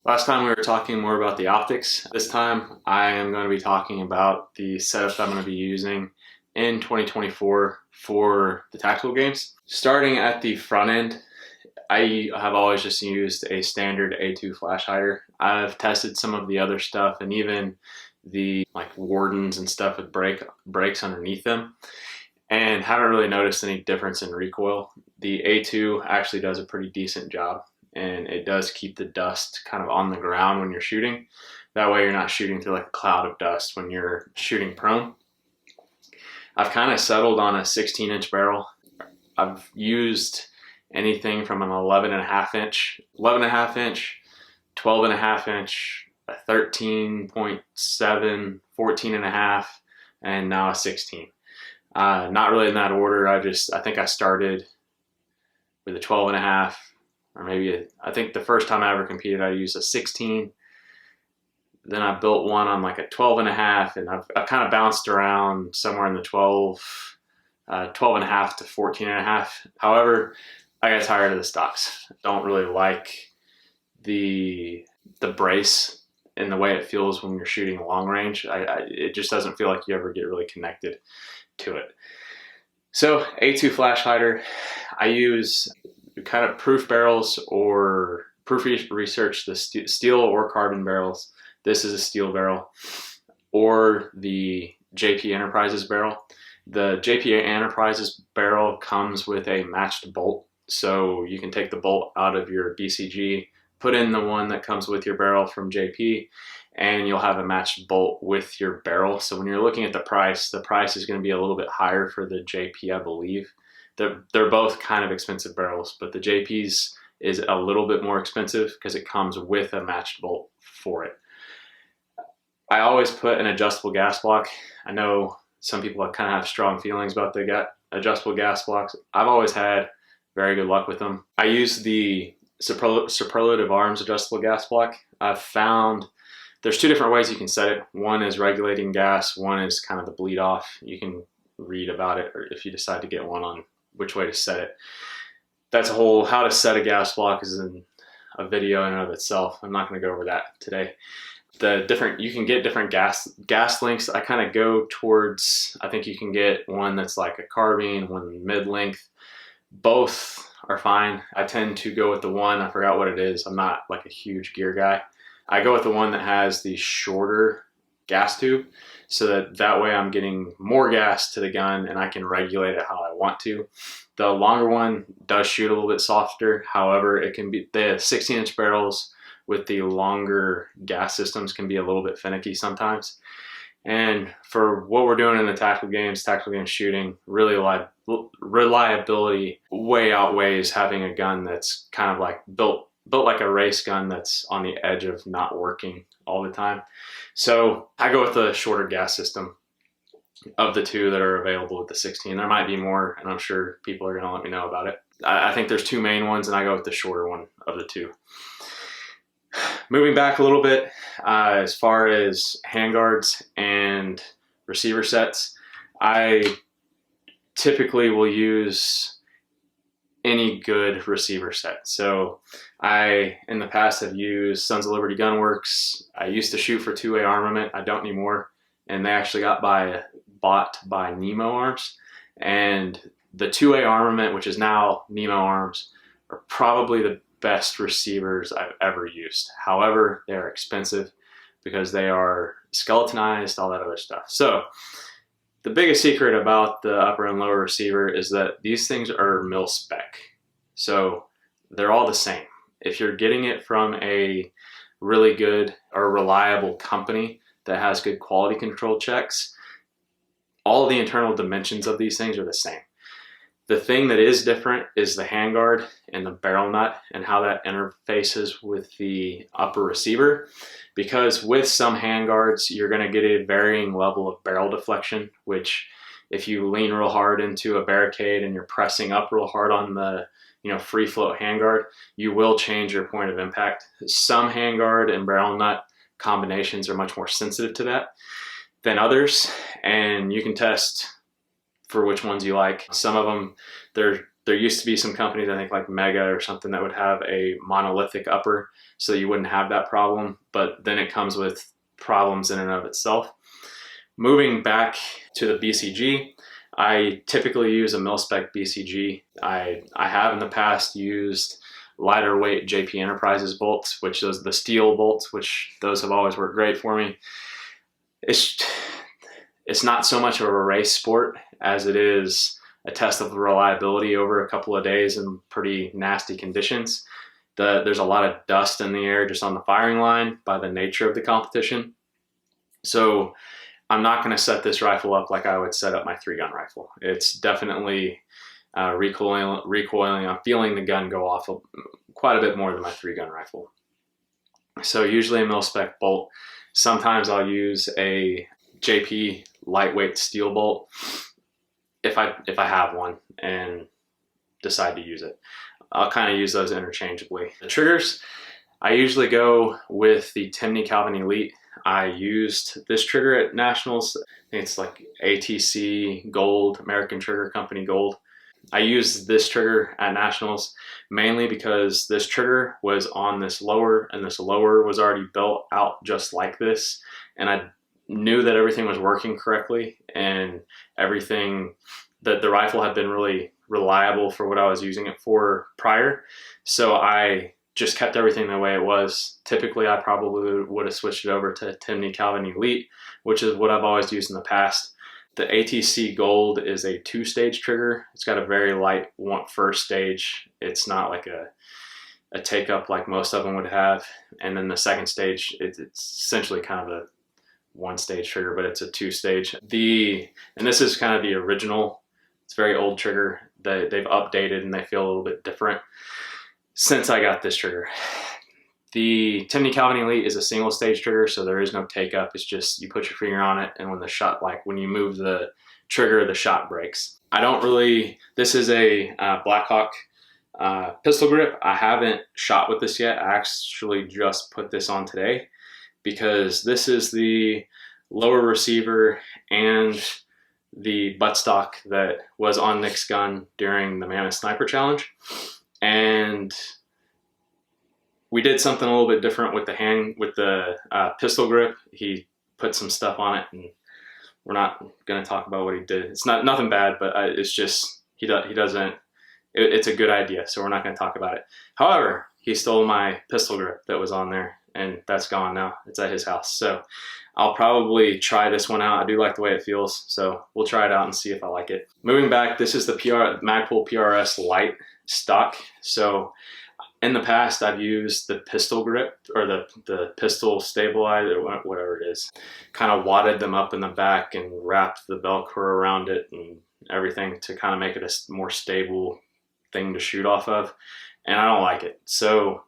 Last time we were talking more about the optics. This time I am going to be talking about the setup that I'm going to be using in 2024 for the tactical games. Starting at the front end, I have always just used a standard A2 flash hider. I've tested some of the other stuff and even the wardens and stuff with brakes underneath them, and haven't really noticed any difference in recoil. The A2 actually does a pretty decent job, and it does keep the dust kind of on the ground when you're shooting. That way you're not shooting through like a cloud of dust when you're shooting prone. I've kind of settled on a 16-inch barrel. I've used anything from an 11.5 inch, 12.5 inch, a 13.7, 14.5, and now a 16. Not really in that order. I think I started with a 12.5, or maybe I think the first time I ever competed I used a 16. Then I built one on like a 12.5, and I've kind of bounced around somewhere in the 12.5 to 14.5. However, I got tired of the stocks. I don't really like the brace and the way it feels when you're shooting long range. It just doesn't feel like you ever get really connected to it. So A2 flash hider, I use kind of proof barrels or proof research, the steel or carbon barrels. This is a steel barrel, or the JP Enterprises barrel. The JP Enterprises barrel comes with a matched bolt, so you can take the bolt out of your BCG, put in the one that comes with your barrel from JP, and you'll have a matched bolt with your barrel. So when you're looking at the price is going to be a little bit higher for the JP, I believe. They're both kind of expensive barrels, but the JP's is a little bit more expensive because it comes with a matched bolt for it. I always put an adjustable gas block. I know some people kind of have strong feelings about the adjustable gas blocks. I've always had very good luck with them. I use the Superlative Arms adjustable gas block. I've found there's two different ways you can set it. One is regulating gas, one is kind of the bleed off. You can read about it, or if you decide to get one, on which way to set it. That's a whole, how to set a gas block is in a video in and of itself. I'm not going to go over that today. You can get different gas lengths. I kind of go towards, I think you can get one that's like a carbine, one mid-length. Both are fine. I tend to go with the one, I forgot what it is. I'm not like a huge gear guy. I go with the one that has the shorter gas tube, so that way I'm getting more gas to the gun and I can regulate it how I want to. The longer one does shoot a little bit softer. However, it can be, the 16-inch barrels with the longer gas systems can be a little bit finicky sometimes. And for what we're doing in the tactical game shooting, really reliability way outweighs having a gun that's kind of like built like a race gun that's on the edge of not working all the time. So I go with the shorter gas system of the two that are available with the 16. There might be more, and I'm sure people are going to let me know about it. I think there's two main ones, and I go with the shorter one of the two. Moving back a little bit, as far as handguards and receiver sets, I typically will use any good receiver set. So I, in the past, have used Sons of Liberty Gunworks. I used to shoot for 2A Armament. I don't anymore. And they actually got bought by Nemo Arms. And the 2A Armament, which is now Nemo Arms, are probably the best receivers I've ever used. However, they're expensive because they are skeletonized, all that other stuff. So the biggest secret about the upper and lower receiver is that these things are mil spec. So they're all the same. If you're getting it from a really good or reliable company that has good quality control checks, all the internal dimensions of these things are the same. The thing that is different is the handguard and the barrel nut and how that interfaces with the upper receiver. Because with some handguards, you're going to get a varying level of barrel deflection, which if you lean real hard into a barricade and you're pressing up real hard on the free float handguard, you will change your point of impact. Some handguard and barrel nut combinations are much more sensitive to that than others, and you can test for which ones you like. Some of them, they're There used to be some companies, I think like Mega or something, that would have a monolithic upper so that you wouldn't have that problem, but then it comes with problems in and of itself. Moving back to the BCG, I typically use a mil-spec BCG. I have in the past used lighter weight JP Enterprises bolts, which is the steel bolts, which those have always worked great for me. It's not so much of a race sport as it is a test of reliability over a couple of days in pretty nasty conditions. There's a lot of dust in the air just on the firing line by the nature of the competition. So I'm not going to set this rifle up like I would set up my 3-gun rifle. It's definitely recoiling. I'm feeling the gun go off quite a bit more than my 3-gun rifle. So usually a mil-spec bolt. Sometimes I'll use a JP lightweight steel bolt if I have one and decide to use it. I'll kind of use those interchangeably. The triggers, I usually go with the Timney Calvin Elite. I used this trigger at Nationals. I think it's like ATC Gold, American Trigger Company Gold. I used this trigger at Nationals mainly because this trigger was on this lower, and this lower was already built out just like this. And I knew that everything was working correctly, and everything, that the rifle had been really reliable for what I was using it for prior. So I just kept everything the way it was. Typically, I probably would have switched it over to Timney Calvin Elite, which is what I've always used in the past. The ATC Gold is a 2-stage trigger. It's got a very light first stage. It's not like a take up like most of them would have. And then the second stage, it's essentially kind of a 1-stage trigger, but it's a 2-stage. And this is kind of the original. It's a very old trigger that they've updated, and they feel a little bit different since I got this trigger. The Timney Calvin Elite is a 1-stage trigger, so there is no take up. It's just you put your finger on it, and when the shot, like when you move the trigger, the shot breaks. This is a Blackhawk pistol grip. I haven't shot with this yet. I actually just put this on today because this is the lower receiver and the buttstock that was on Nick's gun during the Mammoth Sniper Challenge. And we did something a little bit different with the pistol grip. He put some stuff on it, and we're not going to talk about what he did. It's nothing bad, but it's just he doesn't. It's a good idea, so we're not going to talk about it. However, he stole my pistol grip that was on there, and that's gone now. It's at his house, so I'll probably try this one out. I do like the way it feels, so we'll try it out and see if I like it. Moving back, this is the Magpul PRS Lite stock. So in the past, I've used the pistol grip or the pistol stabilizer, whatever it is, kind of wadded them up in the back and wrapped the Velcro around it and everything to kind of make it a more stable thing to shoot off of. And I don't like it. So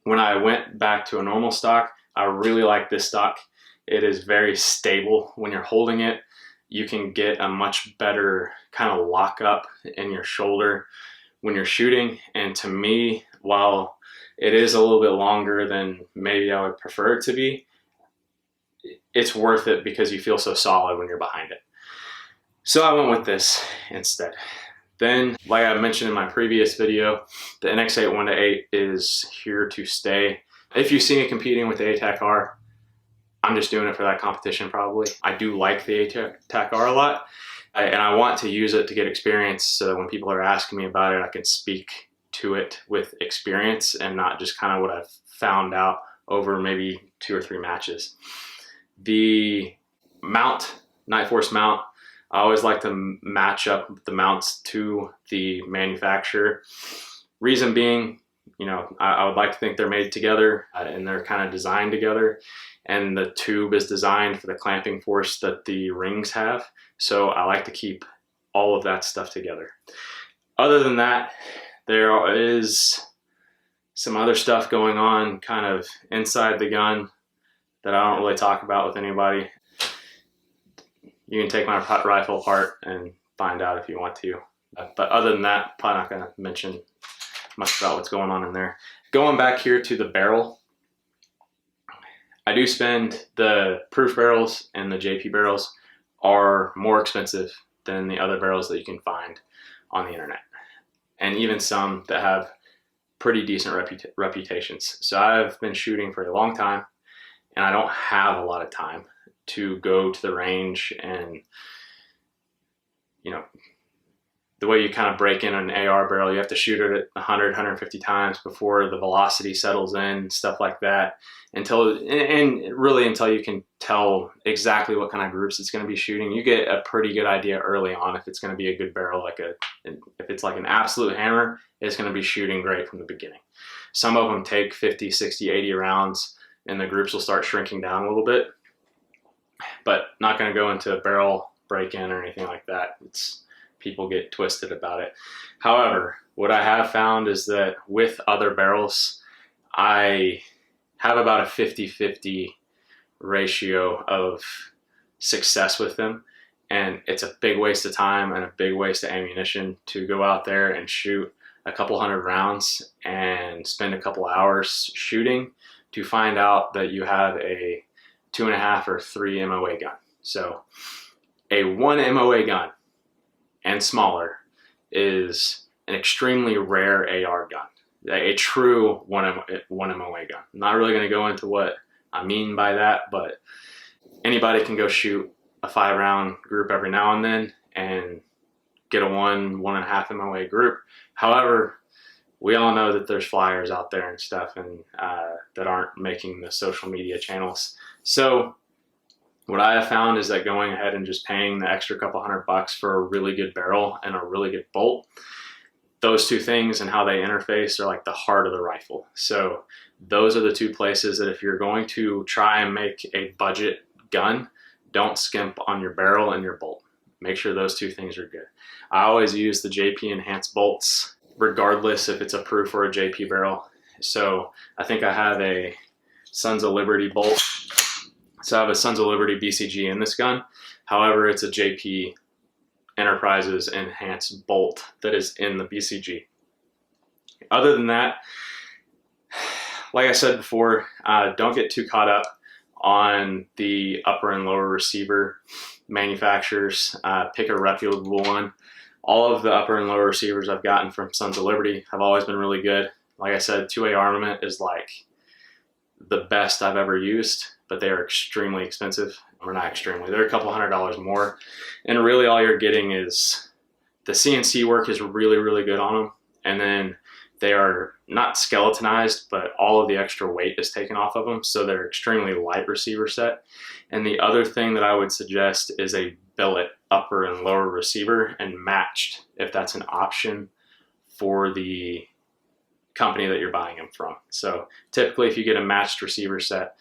when I went back to a normal stock, I really like this stock. It is very stable. When you're holding it, you can get a much better kind of lock up in your shoulder when you're shooting. And to me, while it is a little bit longer than maybe I would prefer it to be, it's worth it because you feel so solid when you're behind it. So I went with this instead. Then, like I mentioned in my previous video, the NX8 1-8 is here to stay. If you see me competing with the ATAC-R, I'm just doing it for that competition probably. I do like the ATAC-R a lot, and I want to use it to get experience so that when people are asking me about it, I can speak to it with experience and not just kind of what I've found out over maybe 2 or 3 matches. The mount, Nightforce mount, I always like to match up the mounts to the manufacturer. Reason being, you know, I would like to think they're made together and they're kind of designed together. And the tube is designed for the clamping force that the rings have. So I like to keep all of that stuff together. Other than that, there is some other stuff going on kind of inside the gun that I don't really talk about with anybody. You can take my rifle apart and find out if you want to. But other than that, probably not going to mention much about what's going on in there. Going back here to the barrel, I do spend the proof barrels, and the JP barrels are more expensive than the other barrels that you can find on the internet. and even some that have pretty decent reputations. So I've been shooting for a long time, and I don't have a lot of time to go to the range and, you know, the way you kind of break in an AR barrel, you have to shoot it at 100, 150 times before the velocity settles in, stuff like that, until you can tell exactly what kind of groups it's going to be shooting. You get a pretty good idea early on if it's going to be a good barrel. If it's like an absolute hammer, it's going to be shooting great from the beginning. Some of them take 50, 60, 80 rounds, and the groups will start shrinking down a little bit, but not going to go into a barrel break-in or anything like that. People get twisted about it. However, what I have found is that with other barrels, I have about a 50-50 ratio of success with them. And it's a big waste of time and a big waste of ammunition to go out there and shoot a couple hundred rounds and spend a couple hours shooting to find out that you have a 2.5 or 3 MOA gun. So a 1 MOA gun and smaller is an extremely rare AR gun, a true 1 MOA gun. I'm not really going to go into what I mean by that, but anybody can go shoot a 5-round group every now and then and get a 1.5 MOA group. However, we all know that there's flyers out there and stuff, and that aren't making the social media channels. So what I have found is that going ahead and just paying the extra couple $100 for a really good barrel and a really good bolt, those two things and how they interface are like the heart of the rifle. So those are the two places that if you're going to try and make a budget gun, don't skimp on your barrel and your bolt. Make sure those two things are good. I always use the JP enhanced bolts, regardless if it's a proof or a JP barrel. So I think I have a Sons of Liberty bolt. So I have a Sons of Liberty BCG in this gun. However, it's a JP Enterprises enhanced bolt that is in the BCG. Other than that, like I said before, don't get too caught up on the upper and lower receiver manufacturers. Pick a reputable one. All of the upper and lower receivers I've gotten from Sons of Liberty have always been really good. Like I said, 2A Armament is like the best I've ever used, but they are extremely expensive. Or not extremely, they're a couple $100 more. And really all you're getting is the CNC work is really, really good on them. And then they are not skeletonized, but all of the extra weight is taken off of them. So they're extremely light receiver set. And the other thing that I would suggest is a billet upper and lower receiver, and matched if that's an option for the company that you're buying them from. So typically if you get a matched receiver set,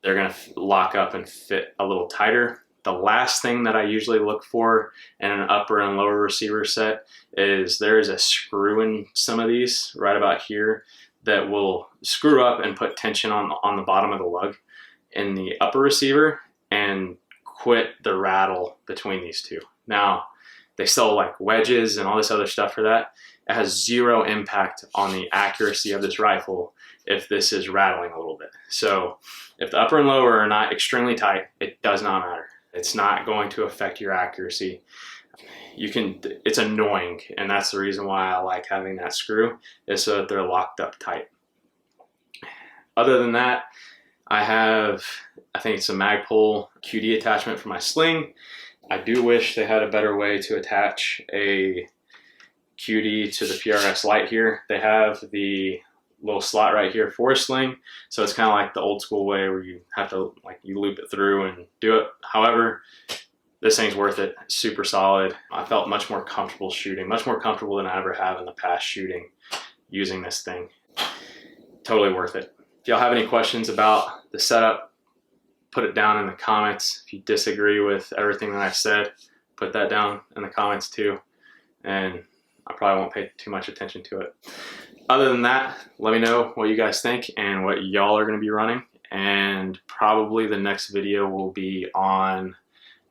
they're going to lock up and fit a little tighter. The last thing that I usually look for in an upper and lower receiver set is there is a screw in some of these right about here that will screw up and put tension on the bottom of the lug in the upper receiver and quit the rattle between these two. Now, they sell like wedges and all this other stuff for that. It has zero impact on the accuracy of this rifle if this is rattling a little bit. So if the upper and lower are not extremely tight, it does not matter. It's not going to affect your accuracy. It's annoying, and that's the reason why I like having that screw, is so that they're locked up tight. Other than that, I think it's a Magpul QD attachment for my sling. I do wish they had a better way to attach a QD to the PRS Lite here. They have the little slot right here for a sling, so it's kind of like the old school way where you have to you loop it through and do it. However, this thing's worth it. It's super solid. I felt much more comfortable shooting, much more comfortable than I ever have in the past shooting using this thing. Totally worth it. If y'all have any questions about the setup, put it down in the comments. If you disagree with everything that I said, put that down in the comments too, and I probably won't pay too much attention to it. Other than that, let me know what you guys think and what y'all are going to be running, and probably the next video will be on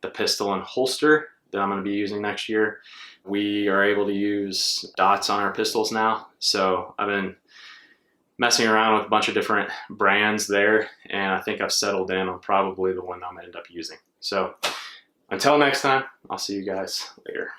the pistol and holster that I'm going to be using next year. We are able to use dots on our pistols now, so I've been messing around with a bunch of different brands there, and I think I've settled in on probably the one I'm going to end up using. So until next time, I'll see you guys later.